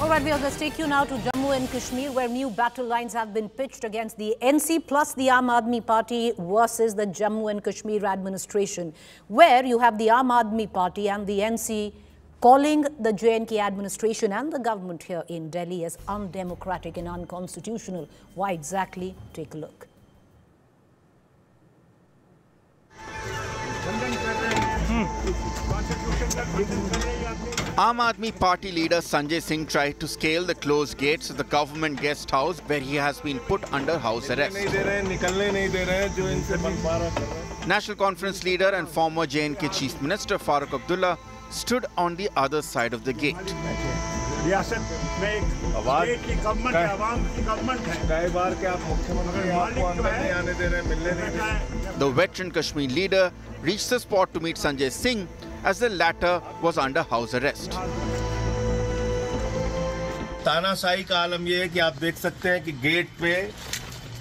All right, let's take you now to Jammu and Kashmir, where new battle lines have been pitched against the NC plus the Aam Aadmi Party versus the Jammu and Kashmir administration, where you have the Aam Aadmi Party and the NC calling the J&K administration and the government here in Delhi as undemocratic and unconstitutional. Why exactly? Take a look. Aam Aadmi Party leader Sanjay Singh tried to scale the closed gates of the government guest house where he has been put under house arrest. National Conference leader and former J&K Chief Minister Farooq Abdullah stood on the other side of the gate. The veteran Kashmir leader reached the spot to meet Sanjay Singh as the latter was under house arrest. तानाशाही का आलम ये है कि आप देख सकते हैं कि गेट पे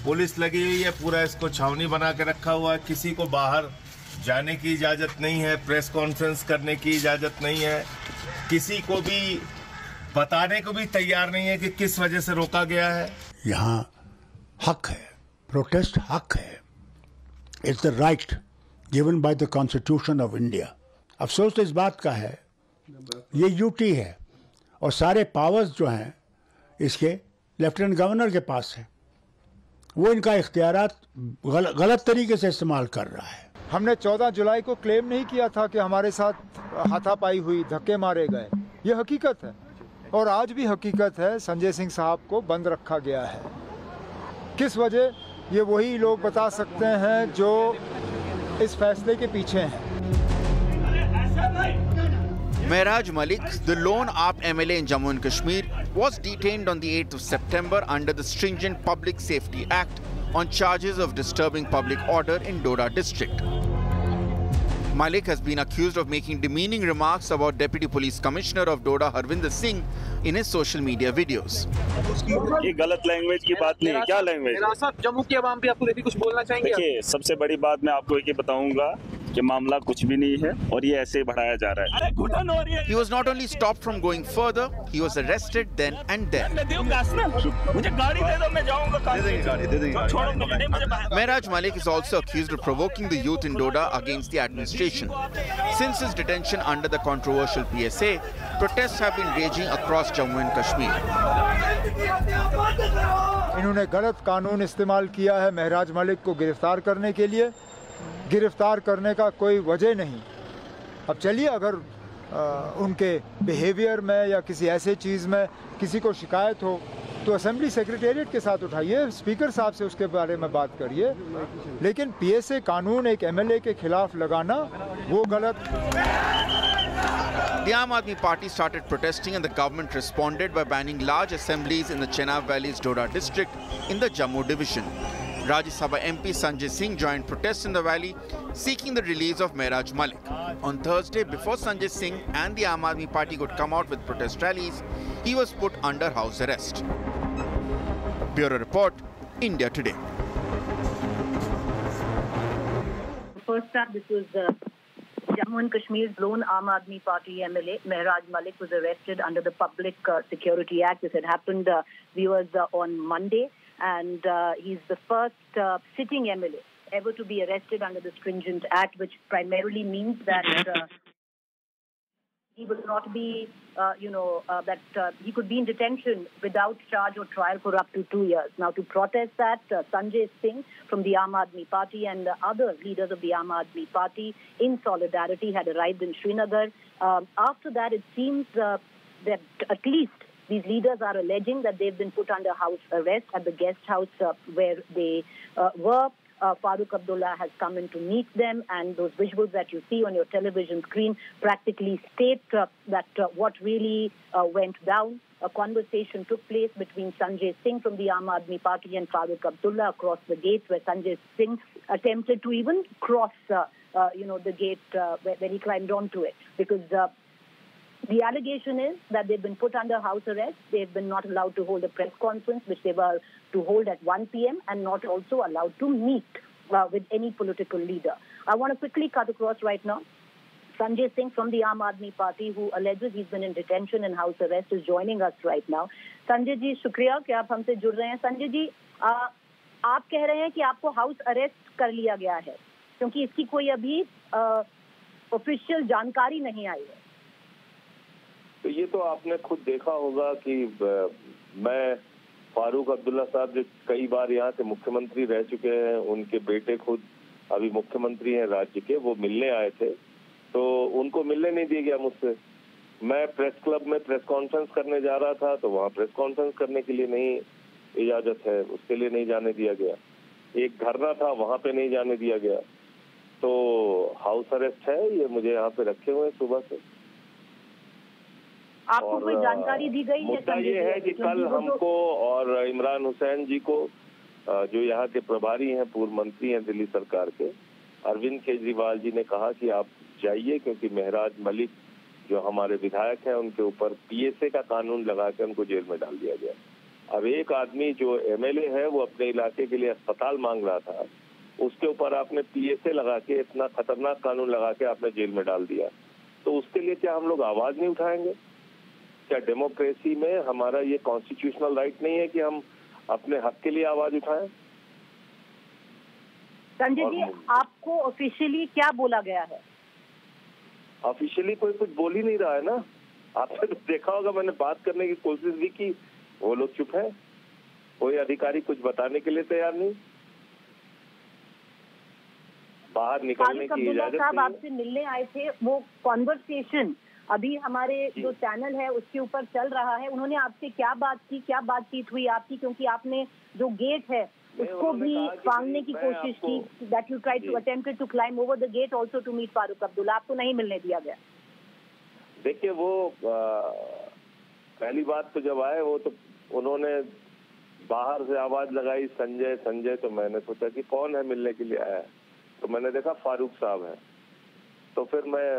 पुलिस लगी हुई है, पूरा इसको छावनी बना के रखा हुआ है। किसी को बाहर जाने की इजाजत नहीं है, प्रेस कॉन्फ्रेंस करने की इजाजत नहीं है, किसी को भी बताने को भी तैयार नहीं है कि किस वजह से रोका गया है। यहाँ हक है, प्रोटेस्ट हक है। It's the right given by the constitution of India. अफसोस इस बात का है, ये यूटी है और सारे पावर्स जो हैं इसके लेफ्टिनेंट गवर्नर के पास है। वो इनका इख्तियारात गलत तरीके से इस्तेमाल कर रहा है। हमने 14 जुलाई को क्लेम नहीं किया था कि हमारे साथ हाथापाई हुई, धक्के मारे गए। ये हकीकत है और आज भी हकीकत है। संजय सिंह साहब को बंद रखा गया है। किस वजह, ये वही लोग बता सकते हैं जो इस फैसले के पीछे हैं। Mehraj Malik, the lone AAP MLA in Jammu and Kashmir, was detained on the 8th of September under the stringent Public Safety Act on charges of disturbing public order in Doda district. Malik has been accused of making demeaning remarks about Deputy Police Commissioner of Doda Harvinder Singh in his social media videos. ये गलत language की बात नहीं है। क्या language? Jammu के अवाम पे आपको देखिए कुछ बोलना चाहेंगे? देखिए, सबसे बड़ी बात मैं आपको ये बताऊंगा कि मामला कुछ भी नहीं है और ये ऐसे ही बढ़ाया जा रहा है। He was not only stopped from going further, he was arrested then and there. Mehraj Malik is also accused of provoking the youth in Doda against the administration. Since his detention under the controversial PSA, protests have been raging across Jammu and Kashmir. इन्होंने गलत कानून इस्तेमाल किया है महराज मलिक को गिरफ्तार करने के लिए। गिरफ्तार करने का कोई वजह नहीं। अब चलिए, अगर उनके बिहेवियर में या किसी ऐसे चीज़ में किसी को शिकायत हो तो असेंबली सेक्रेटेरिएट के साथ उठाइए, स्पीकर साहब से उसके बारे में बात करिए। लेकिन पीएसए कानून एक एमएलए के खिलाफ लगाना वो गलत। The Aam Aadmi Party started protesting and the government responded by banning large assemblies in the Chenab Valley's Doda district in the Jammu division. Rajya Sabha MP Sanjay Singh joined protests in the valley, seeking the release of Mehraj Malik. On Thursday, before Sanjay Singh and the Aam Aadmi Party could come out with protest rallies, he was put under house arrest. Bureau Report, India Today. First up, this was Jammu and Kashmir's lone Aam Aadmi Party MLA, Mehraj Malik, was arrested under the Public Security Act. This had happened, on Monday. And he's the first sitting MLA ever to be arrested under the stringent act, which primarily means that he will not be, he could be in detention without charge or trial for up to 2 years. Now, to protest that, Sanjay Singh from the Aam Aadmi Party and other leaders of the Aam Aadmi Party in solidarity had arrived in Srinagar. After that, it seems that at least these leaders are alleging that they've been put under house arrest at the guest house where they were. Farooq Abdullah has come in to meet them, and those visuals that you see on your television screen practically state that what really went down. A conversation took place between Sanjay Singh from the Aam Aadmi Party and Farooq Abdullah across the gates, where Sanjay Singh attempted to even cross, the gate where he climbed onto it, because the allegation is that they've been put under house arrest. They've been not allowed to hold a press conference, which they were to hold at 1 p.m. and not also allowed to meet with any political leader. I want to quickly cut across right now. Sanjay Singh from the Aam Aadmi Party, who alleges he's been in detention and house arrest, is joining us right now. Sanjay जी, शुक्रिया कि आप हमसे जुड़ रहे हैं. संजय जी, आप कह रहे हैं कि आपको हाउस अरेस्ट कर लिया गया है क्योंकि इसकी कोई अभी ऑफिशियल जानकारी नहीं आई है. तो ये तो आपने खुद देखा होगा कि मैं फारूक अब्दुल्ला साहब जो कई बार यहाँ के मुख्यमंत्री रह चुके हैं, उनके बेटे खुद अभी मुख्यमंत्री हैं राज्य के, वो मिलने आए थे तो उनको मिलने नहीं दिया गया मुझसे. मैं प्रेस क्लब में प्रेस कॉन्फ्रेंस करने जा रहा था तो वहाँ प्रेस कॉन्फ्रेंस करने के लिए नहीं इजाजत है, उसके लिए नहीं जाने दिया गया. एक धरना था, वहाँ पे नहीं जाने दिया गया. तो हाउस अरेस्ट है, ये मुझे यहाँ पे रखे हुए सुबह से. आपको कोई जानकारी दी गई? मुद्दा ये है कि कल हमको और इमरान हुसैन जी को, जो यहाँ के प्रभारी हैं, पूर्व मंत्री हैं दिल्ली सरकार के, अरविंद केजरीवाल जी ने कहा कि आप जाइए क्योंकि महराज मलिक जो हमारे विधायक हैं उनके ऊपर पीएसए का कानून लगा के उनको जेल में डाल दिया गया. अब एक आदमी जो एमएलए है वो अपने इलाके के लिए अस्पताल मांग रहा था, उसके ऊपर आपने पीएसए लगा के, इतना खतरनाक कानून लगा के आपने जेल में डाल दिया. तो उसके लिए क्या हम लोग आवाज नहीं उठाएंगे? क्या डेमोक्रेसी में हमारा ये कॉन्स्टिट्यूशनल राइट नहीं है कि हम अपने हक के लिए आवाज उठाएं? संजय जी, आपको ऑफिशियली क्या बोला गया है? ऑफिशियली कोई कुछ बोल ही नहीं रहा है ना. आपने तो देखा होगा, मैंने बात करने की कोशिश भी की, वो लोग चुप हैं. कोई अधिकारी कुछ बताने के लिए तैयार नहीं, बाहर निकलने की इजाजत नहीं. आपसे मिलने आए थे, वो कॉन्वर्सेशन अभी हमारे जो चैनल है उसके ऊपर चल रहा है. उन्होंने आपसे क्या बात की, क्या बातचीत हुई आपकी? क्योंकि आपने जो गेट है उसको भी फांगने की कोशिश की, that you tried to attempted to climb over the gate also to meet Farooq Abdullah. आपको नहीं मिलने दिया गया. देखिए, वो पहली बात तो जब आए वो तो उन्होंने बाहर से आवाज लगाई, संजय संजय. तो मैंने सोचा कि कौन है मिलने के लिए आया, तो मैंने देखा फारूक साहब है. तो फिर मैं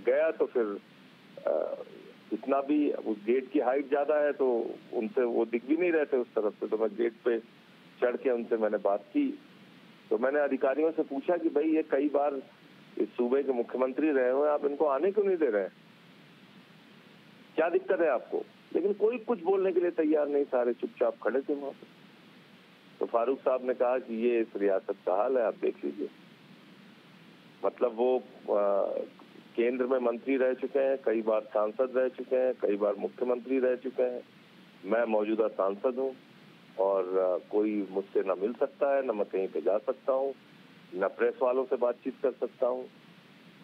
गया तो फिर इतना भी उस गेट की हाइट ज्यादा है तो उनसे वो दिख भी नहीं रहे थे उस तरफ से. तो मैं गेट पे चढ़ के उनसे मैंने बात की. तो मैंने अधिकारियों से पूछा कि भाई ये कई बार इस सूबे के मुख्यमंत्री रहे हुए, आप इनको आने क्यों नहीं दे रहे हैं, क्या दिक्कत है आपको? लेकिन कोई कुछ बोलने के लिए तैयार नहीं, सारे चुपचाप खड़े थे वहां पे. तो फारूक साहब ने कहा कि ये इस रियासत का हाल है, आप देख लीजिए. मतलब वो केंद्र में मंत्री रह चुके हैं, कई बार सांसद रह चुके हैं, कई बार मुख्यमंत्री रह चुके हैं. मैं मौजूदा सांसद हूं और कोई मुझसे न मिल सकता है, न मैं कहीं पे जा सकता हूं, न प्रेस वालों से बातचीत कर सकता हूं.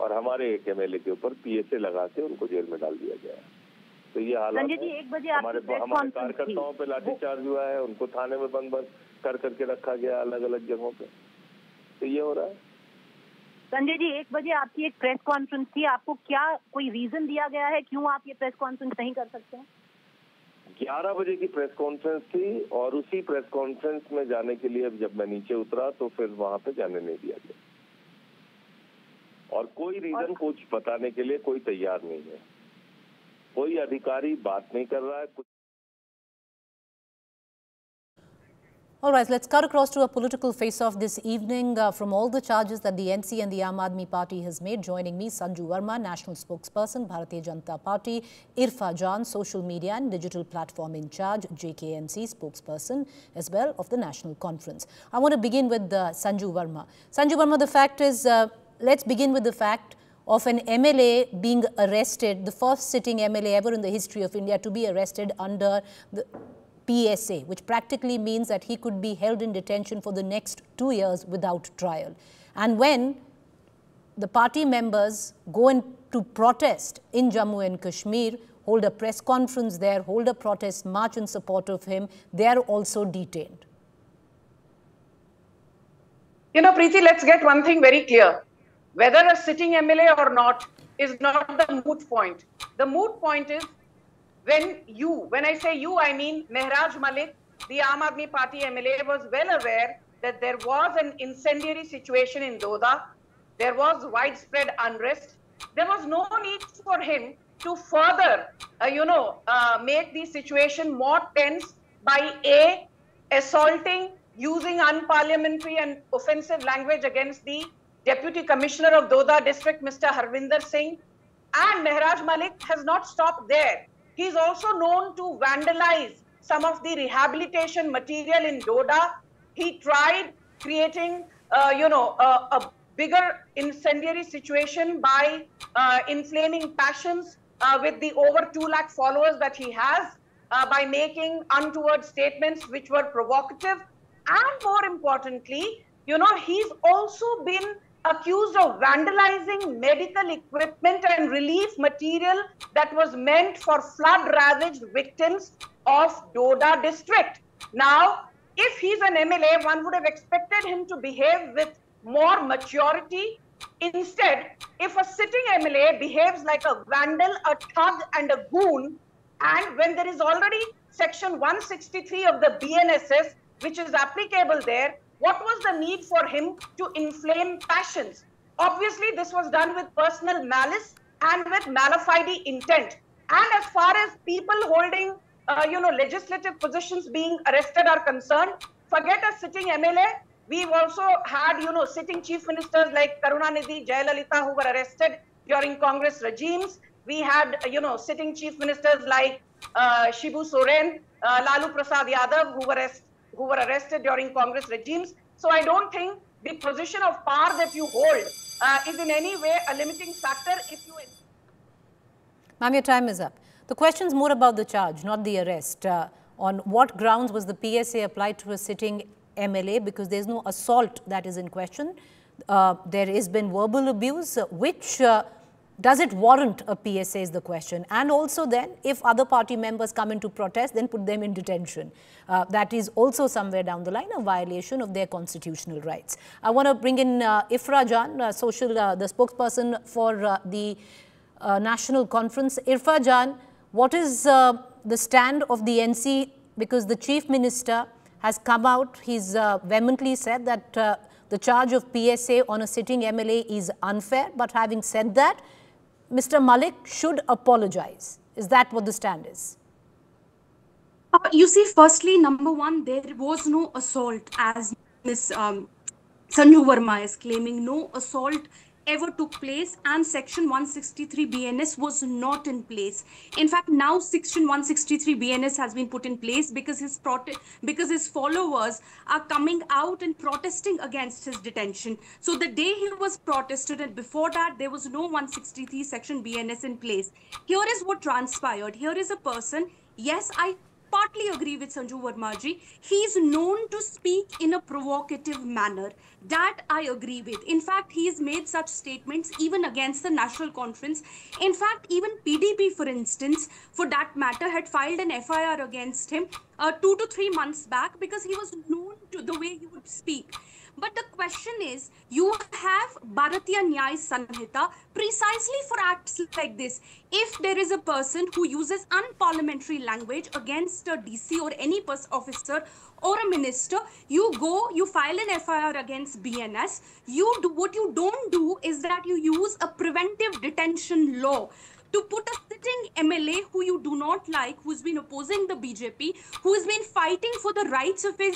और हमारे एक एमएलए के ऊपर पीएसए लगा के उनको जेल में डाल दिया गया है. तो ये हालात है. हमारे कार्यकर्ताओं पे लाठीचार्ज हुआ है, उनको थाने में बंद कर करके रखा गया अलग अलग जगहों पे. तो ये हो रहा है. संजय जी, 1 बजे आपकी एक प्रेस कॉन्फ्रेंस थी, आपको क्या कोई रीजन दिया गया है क्यों आप ये प्रेस कॉन्फ्रेंस नहीं कर सकते हैं? 11 बजे की प्रेस कॉन्फ्रेंस थी और उसी प्रेस कॉन्फ्रेंस में जाने के लिए जब मैं नीचे उतरा तो फिर वहां पे जाने नहीं दिया गया. और कोई रीजन कुछ बताने के लिए कोई तैयार नहीं है. कोई अधिकारी बात नहीं कर रहा है. All right, let's cut across to a political face-off this evening. From all the charges that the NC and the Aam Aadmi Party has made, joining me, Sanju Verma, National Spokesperson, Bharatiya Janata Party, Irfa Jan, Social Media and Digital Platform in charge, JKNC Spokesperson as well of the National Conference. I want to begin with Sanju Verma. Sanju Verma, the fact is, let's begin with the fact of an MLA being arrested, the first sitting MLA ever in the history of India to be arrested under the PSA, which practically means that he could be held in detention for the next 2 years without trial. And when the party members go in to protest in Jammu and Kashmir, hold a press conference there, hold a protest march in support of him, they are also detained. You know, Preeti, let's get one thing very clear. Whether a sitting MLA or not is not the moot point. The moot point is when I say you, I mean Mehraj Malik, the Aam Aadmi Party MLA, was well aware that there was an incendiary situation in Doda. There was widespread unrest. There was no need for him to further, make the situation more tense by assaulting, using unparliamentary and offensive language against the Deputy Commissioner of Doda District, Mr. Harvinder Singh, and Mehraj Malik has not stopped there. He's also known to vandalize some of the rehabilitation material in Doda. He tried creating, a bigger incendiary situation by inflaming passions with the over 2 lakh followers that he has, by making untoward statements which were provocative. And more importantly, he's also been accused of vandalizing medical equipment and relief material that was meant for flood-ravaged victims of Doda district. Now, if he's an MLA, one would have expected him to behave with more maturity. Instead, if a sitting MLA behaves like a vandal, a thug, and a goon, and when there is already section 163 of the BNSS, which is applicable there, what was the need for him to inflame passions? Obviously, this was done with personal malice and with mala fide intent. And as far as people holding, legislative positions being arrested are concerned, forget a sitting MLA. We've also had, sitting chief ministers like Karunanidhi, Jayalalitha, who were arrested during Congress regimes. We had, sitting chief ministers like Shibu Soren, Lalu Prasad Yadav, who were arrested during Congress regimes. So I don't think the position of power that you hold is in any way a limiting factor if you... Ma'am, your time is up. The question is more about the charge, not the arrest. On what grounds was the PSA applied to a sitting MLA? Because there's no assault that is in question. There has been verbal abuse, which... does it warrant a PSA is the question. And also then, if other party members come in to protest, then put them in detention. That is also somewhere down the line a violation of their constitutional rights. I want to bring in Ifra Jan, the spokesperson for the National Conference. Ifra Jan, what is the stand of the NC? Because the Chief Minister has come out, he's vehemently said that the charge of PSA on a sitting MLA is unfair. But having said that, Mr. Malik should apologize. Is that what the stand is? You see, firstly, number one, there was no assault, as Ms. Sanju Verma is claiming. No assault ever took place, and section 163 BNS was not in place. In fact, now section 163 BNS has been put in place because his followers are coming out and protesting against his detention. So the day he was protested, and before that there was no 163 section BNS in place. Here is what transpired. Here is a person, yes, I partly agree with Sanju Verma ji. He is known to speak in a provocative manner. That I agree with. In fact, he has made such statements even against the National Conference. In fact, even PDP, for instance, for that matter, had filed an FIR against him 2 to 3 months back because he was known to the way he would speak. But the question is, you have Bharatiya Nyaya Sanhita precisely for acts like this. If there is a person who uses unparliamentary language against a DC or any officer or a minister, you file an FIR against BNS. What you don't do is that you use a preventive detention law to put a sitting MLA who you do not like, who's been opposing the BJP, who has been fighting for the rights of his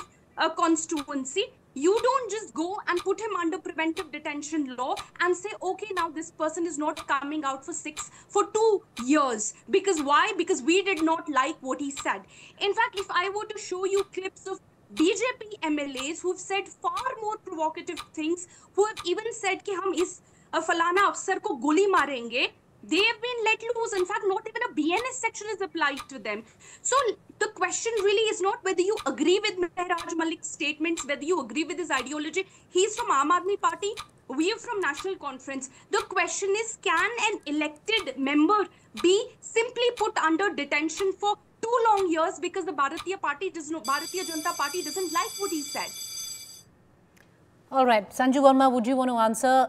constituency. You don't just go and put him under preventive detention law and say, okay, now this person is not coming out for 2 years. Because why? Because we did not like what he said. In fact, if I were to show you clips of BJP MLAs who've said far more provocative things, who have even said कि हम इस फलाना अफसर को गोली मारेंगे, they have been let loose. In fact, not even a BNS section is applied to them. So the question really is not whether you agree with Mehraj Malik's statements, whether you agree with his ideology. He's from Aam Aadmi Party. We are from National Conference. The question is, can an elected member be simply put under detention for 2 long years because the Bharatiya Janata Party doesn't like what he said? All right, Sanju Verma, would you want to answer,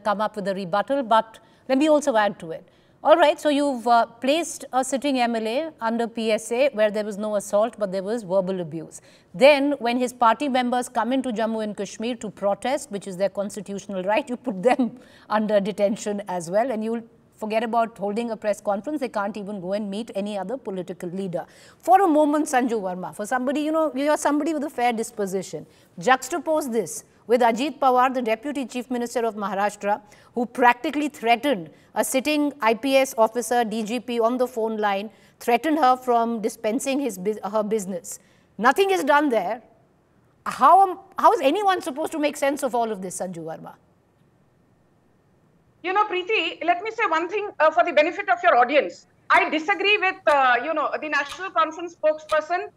come up with a rebuttal? But let me also add to it. All right, so you've placed a sitting MLA under PSA where there was no assault, but there was verbal abuse. Then, when his party members come into Jammu and Kashmir to protest, which is their constitutional right, you put them under detention as well, and you'll forget about holding a press conference. They can't even go and meet any other political leader. For a moment, Sanju Verma, for somebody, you're somebody with a fair disposition. Juxtapose this with Ajit Pawar, the Deputy Chief Minister of Maharashtra, who practically threatened a sitting IPS officer, DGP, on the phone line, threatened her from dispensing her business. Nothing is done there. How is anyone supposed to make sense of all of this, Sanju Verma? You know, Preeti, let me say one thing for the benefit of your audience. I disagree with, the National Conference spokesperson.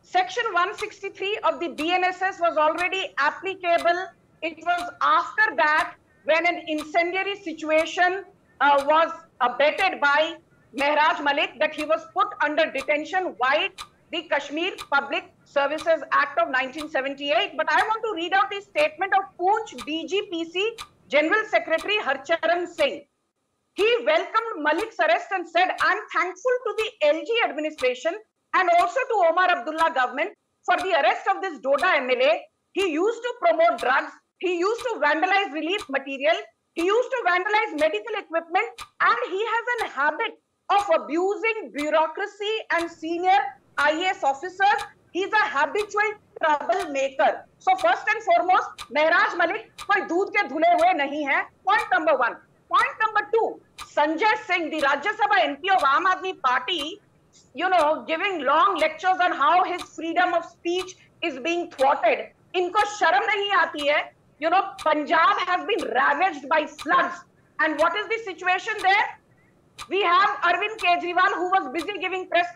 Section 163 of the BNSS was already applicable. It was after that when an incendiary situation was abetted by Mehraj Malik that he was put under detention by the Kashmir Public Services Act of 1978. But I want to read out the statement of Poonch DGPC General Secretary Harcharan Singh. He welcomed Malik's arrest and said, "I'm thankful to the LG administration and also to Omar Abdullah government for the arrest of this Doda MLA. He used to promote drugs. He used to vandalize relief material. He used to vandalize medical equipment. And he has a habit of abusing bureaucracy and senior IAS officers. He's a habitual troublemaker." So first and foremost, Mehraj Malik कोई दूध के धुले हुए नहीं है. Point number one. Point number two, Sanjay Singh, the Rajya Sabha MP of Aam Aadmi Party, giving long lectures on how his freedom of speech is being thwarted. इनको शर्म नहीं आती है. Punjab has been ravaged by floods. And what is the situation there? We have Arvind Kejriwal, who was busy giving doing press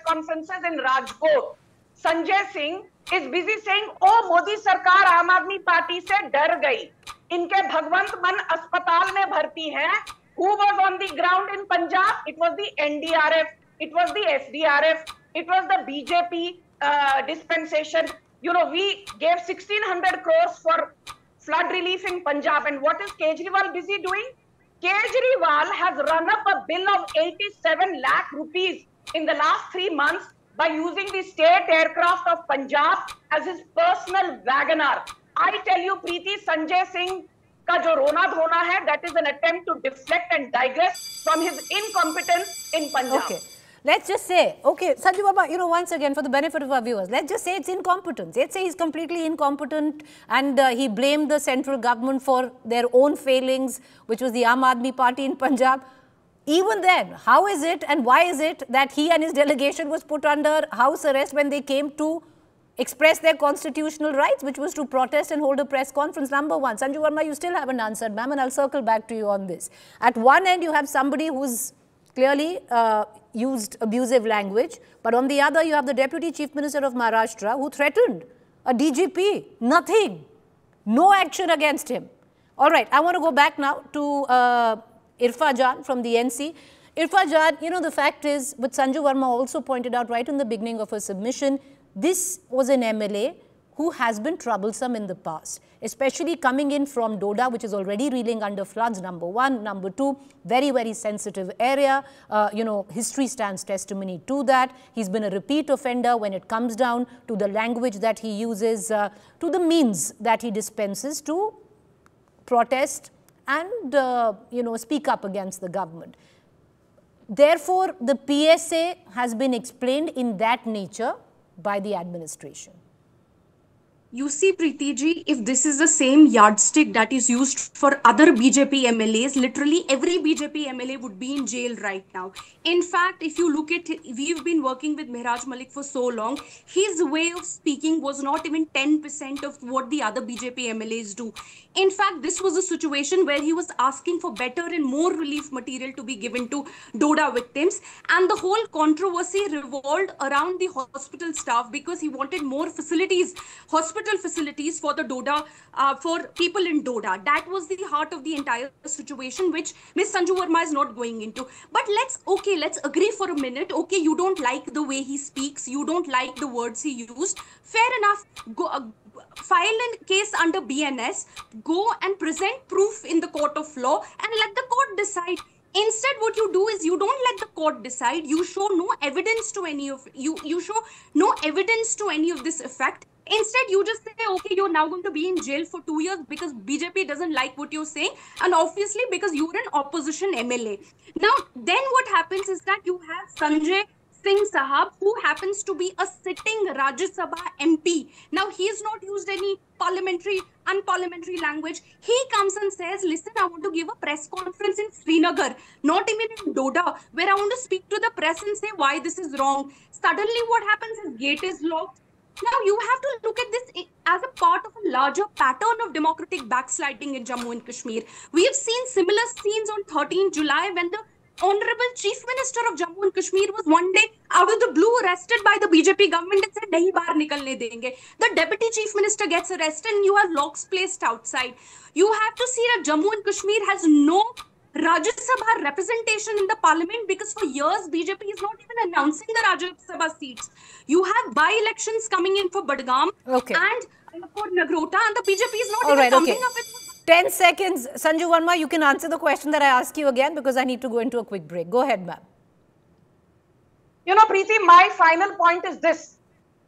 conferences in Rajkot. Sanjay Singh is busy saying, "Oh, Modi Sarkar Aam Aadmi Party se डर गई. इनके भगवंत मान अस्पताल में भर्ती हैं." Who was on the ground in Punjab? It was the NDRF, it was the SDRF, it was the BJP dispensation. We gave 1,600 crores for flood relief in Punjab. And what is Kejriwal busy doing? Kejriwal has run up a bill of 87 lakh rupees in the last 3 months by using the state aircraft of Punjab as his personal wagoner. I tell you, Preeti, Sanjay Singh का जो रोना धोना है, that is an attempt to deflect and digress from his incompetence in Punjab. Okay. Let's just say, okay, Sanju Verma, once again, for the benefit of our viewers, let's just say it's incompetence. Let's say he's completely incompetent and he blamed the central government for their own failings, which was the Aam Aadmi Party in Punjab. Even then, how is it and why is it that he and his delegation was put under house arrest when they came to express their constitutional rights, which was to protest and hold a press conference? Number one. Sanju Verma, you still haven't answered, ma'am, and I'll circle back to you on this. At one end, you have somebody who's clearly used abusive language, but on the other, you have the Deputy Chief Minister of Maharashtra who threatened a DGP. Nothing. No action against him. All right, I want to go back now to Irfa Jan from the NC. Irfa Jan, the fact is, what Sanju Verma also pointed out right in the beginning of her submission, this was an MLA who has been troublesome in the past, especially coming in from Doda, which is already reeling under floods, number one. Number two, very, very sensitive area. History stands testimony to that. He's been a repeat offender when it comes down to the language that he uses, to the means that he dispenses to protest and, speak up against the government. Therefore, the PSA has been explained in that nature by the administration. You see, Preeti ji, if this is the same yardstick that is used for other BJP MLAs, literally every BJP MLA would be in jail right now. In fact, if you look at it, we've been working with Mehraj Malik for so long, his way of speaking was not even 10% of what the other BJP MLAs do. In fact, this was a situation where he was asking for better and more relief material to be given to Doda victims. And the whole controversy revolved around the hospital staff because he wanted more facilities, hospital facilities for the Doda, for people in Doda. That was the heart of the entire situation, which Ms. Sanju Verma is not going into. But let's agree for a minute. Okay, you don't like the way he speaks. You don't like the words he used. Fair enough. Go, file a case under BNS, go and present proof in the court of law and let the court decide. Instead, what you do is you don't let the court decide. You show no evidence to any of you show no evidence to any of this effect. Instead, you just say, okay, you're now going to be in jail for 2 years because BJP doesn't like what you're saying, and obviously because you're an opposition MLA. Now, then what happens is that you have Sanjay Singh Sahab, who happens to be a sitting Rajya Sabha MP. Now, he has not used any unparliamentary language. He comes and says, listen, I want to give a press conference in Srinagar, not even in Doda, where I want to speak to the press and say why this is wrong. Suddenly what happens is gate is locked. Now, you have to look at this as a part of a larger pattern of democratic backsliding in Jammu and Kashmir. We have seen similar scenes on 13 July when the Honorable Chief Minister of Jammu and Kashmir was one day out of the blue arrested by the BJP government and said, nahi bahar nikalne denge. The Deputy Chief Minister gets arrested and you have locks placed outside. You have to see that Jammu and Kashmir has no Rajya Sabha representation in the parliament because for years BJP is not even announcing the Rajya Sabha seats. You have by-elections coming in for Badgam and for Nagrota, and the BJP is not even coming up with 10 seconds. Sanju Verma, you can answer the question that I ask you again because I need to go into a quick break. Go ahead, ma'am. You know, Preeti, my final point is this.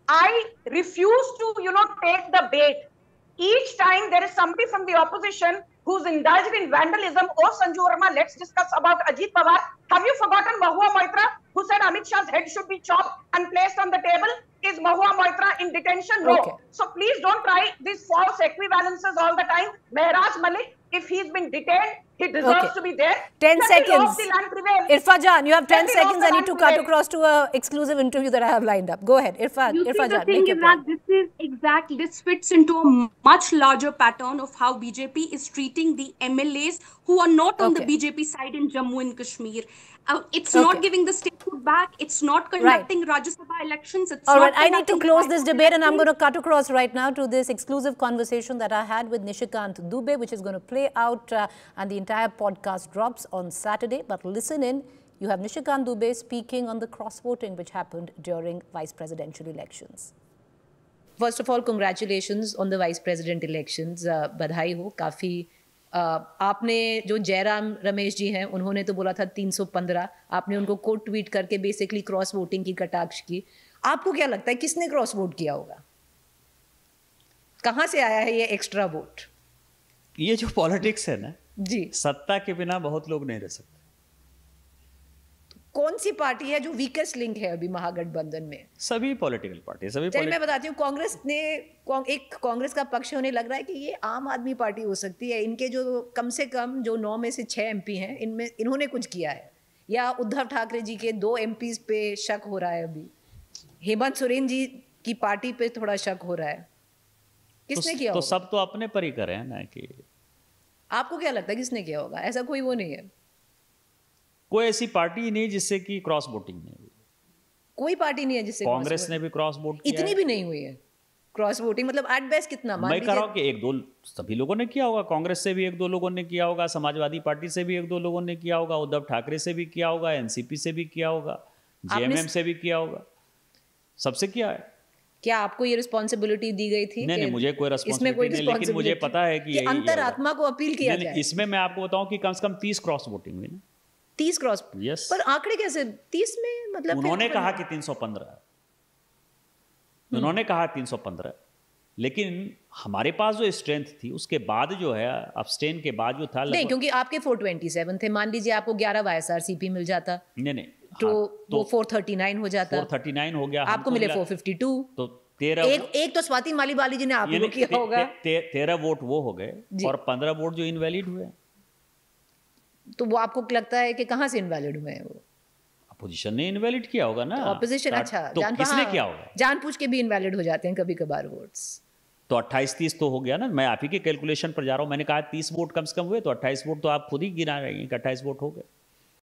I refuse to, take the bait. Each time there is somebody from the opposition who's indulged in vandalism. Oh, Sanju Verma, let's discuss about Ajit Pawar. Have you forgotten Mahua Moitra, who said Amit Shah's head should be chopped and placed on the table? Is Mahua Moitra in detention? No. Okay. So please don't try these false equivalences all the time. Mehraj Malik, if he's been detained, he deserves to be there. 10 seconds. Irfa Jan, you have 10 Let seconds. I need to cut across to an exclusive interview that I have lined up. Go ahead, Irfa Jan. The thing is that this fits into a much larger pattern of how BJP is treating the MLAs who are not on the BJP side in Jammu and Kashmir. It's not giving the statehood back. It's not conducting Rajya Sabha elections. All right, I need to close this debate and I'm going to cut across right now to this exclusive conversation that I had with Nishikant Dubey, which is going to play out and the entire podcast drops on Saturday. But listen in, you have Nishikant Dubey speaking on the cross-voting which happened during vice presidential elections. First of all, congratulations on the vice president elections. बधाई हो, काफ़ी आपने जो जयराम रमेश जी हैं उन्होंने तो बोला था 315, आपने उनको कोट ट्वीट करके बेसिकली क्रॉस वोटिंग की कटाक्ष की. आपको क्या लगता है किसने क्रॉस वोट किया होगा? कहाँ से आया है ये एक्स्ट्रा वोट? ये जो पॉलिटिक्स है ना जी, सत्ता के बिना बहुत लोग नहीं रह सकते. कौन सी पार्टी है जो वीकेस्ट लिंक है अभी महागठबंधन में? सभी पॉलिटिकल पार्टी, चलिए मैं बताती हूँ. कांग्रेस का पक्ष होने लग रहा है कि ये आम आदमी पार्टी हो सकती है. इनके जो कम से कम जो 9 में से 6 MP हैं इनमें इन्होंने कुछ किया है, या उद्धव ठाकरे जी के 2 MPs पे शक हो रहा है. अभी हेमंत सोरेन जी की पार्टी पे थोड़ा शक हो रहा है. किसने किया तो होगा? सब तो अपने पर ही कर रहे हैं ना. कि आपको क्या लगता है किसने किया होगा? ऐसा कोई वो नहीं है, कोई ऐसी पार्टी नहीं जिससे कि क्रॉस वोटिंग नहीं हुई. कोई पार्टी नहीं है जिससे कांग्रेस ने भी क्रॉस वोट किया. इतनी भी नहीं हुई है क्रॉस वोटिंग, मतलब एट बेस्ट कितना? मैं कह रहा हूँ कि 1-2 सभी लोगों ने किया होगा. कांग्रेस से भी 1-2 लोगों ने किया होगा, समाजवादी पार्टी से भी 1-2 लोगों ने किया होगा, उद्धव ठाकरे से भी किया होगा, एनसीपी से भी किया होगा, जेएमएम से भी किया होगा, सबसे किया है. क्या आपको ये रिस्पॉन्सिबिलिटी दी गई थी? नहीं, मुझे कोई रिस्पॉन्सिबिलिटी नहीं, लेकिन मुझे पता है कि अंतरात्मा को अपील किया जाए. इसमें मैं आपको बताऊं कि कम से कम 30 क्रॉस वोटिंग हुई ना. 30 क्रॉस? यस. पर आंकड़े कैसे 30 में? मतलब उन्होंने कहा कि 315, उन्होंने कहा 315, लेकिन हमारे पास जो स्ट्रेंथ थी उसके बाद जो है अब्सटेन के बाद जो था नहीं, क्योंकि आपके 427 थे. मान लीजिए आपको 11 YSRCP मिल जाता नहीं तो वो 439 हो जाता. 439 हो गया, आपको मिले 452. तो 13 एक तो स्वाति मालीवाली जी ने आपको किया होगा. 13 वोट वो हो गए और 15 वोट जो इनवैलिड हुए. तो वो आपको लगता है कि कहाँ से इनवैलिड हुए हैं? वो अपोजिशन ने इनवैलिड किया होगा ना. ऑपोजिशन, अच्छा, तो किसने किया होगा? जानबूझ के भी इनवैलिड हो जाते हैं कभी कभार वोट्स. तो 28-30 तो हो गया ना. मैं आप ही के कैलकुलेशन पर जा रहा हूँ. मैंने कहा 30 वोट कम से कम हुए, तो 28 वोट तो आप खुद ही गिना रही हैं कि 28 वोट हो गए.